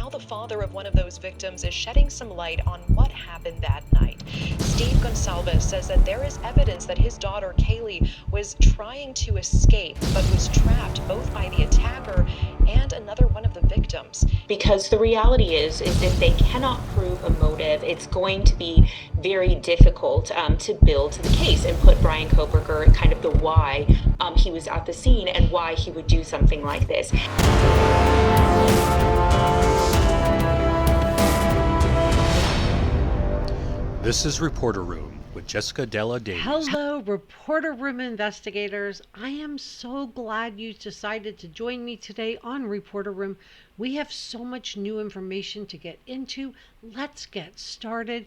now the father of one of those victims is shedding some light on what happened that night. Steve Gonsalves says that there is evidence that his daughter Kaylee was trying to escape but was trapped both by the attacker and another one of the victims. Because the reality is if they cannot prove a motive, it's going to be very difficult to build the case and put Bryan Kohberger kind of the why he was at the scene and why he would do something like this. This is Reporter Room with Jessica Della Davies. Hello, Reporter Room investigators. I am so glad you decided to join me today on Reporter Room. We have so much new information to get into. Let's get started.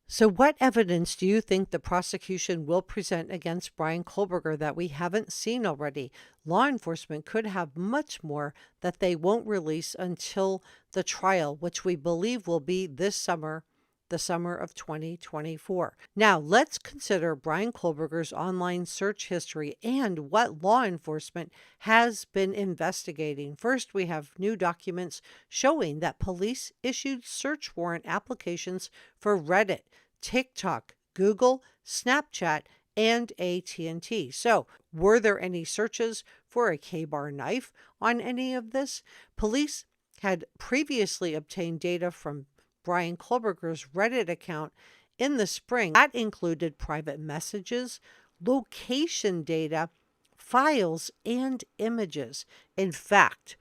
So what evidence do you think the prosecution will present against Bryan Kohberger that we haven't seen already? Law enforcement could have much more that they won't release until the trial, which we believe will be this summer, the summer of 2024. Now, let's consider Bryan Kohberger's online search history and what law enforcement has been investigating. First, we have new documents showing that police issued search warrant applications for Reddit, TikTok, Google, Snapchat, and AT&T. So, were there any searches for a K-bar knife on any of this? Police had previously obtained data from Bryan Kohberger's Reddit account in the spring. That included private messages, location data, files, and images. In fact,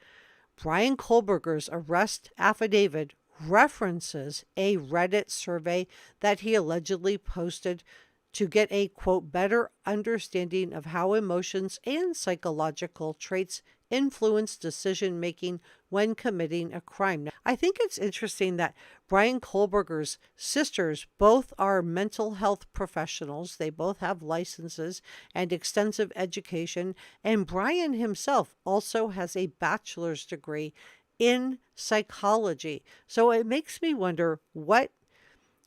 Bryan Kohberger's arrest affidavit references a Reddit survey that he allegedly posted to get a, quote, better understanding of how emotions and psychological traits influence decision-making when committing a crime. Now, I think it's interesting that Bryan Kohberger's sisters both are mental health professionals. They both have licenses and extensive education, and Bryan himself also has a bachelor's degree in psychology. So it makes me wonder what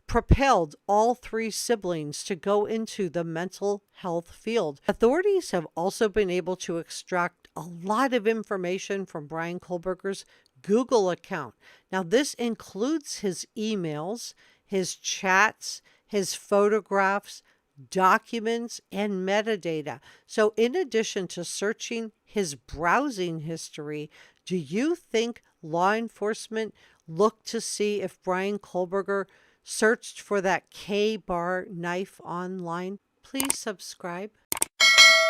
propelled all three siblings to go into the mental health field. Authorities have also been able to extract a lot of information from Bryan Kohberger's Google account. Now, this includes his emails, his chats, his photographs, documents, and metadata. So in addition to searching his browsing history, do you think law enforcement looked to see if Bryan Kohberger searched for that K-bar knife online? Please subscribe.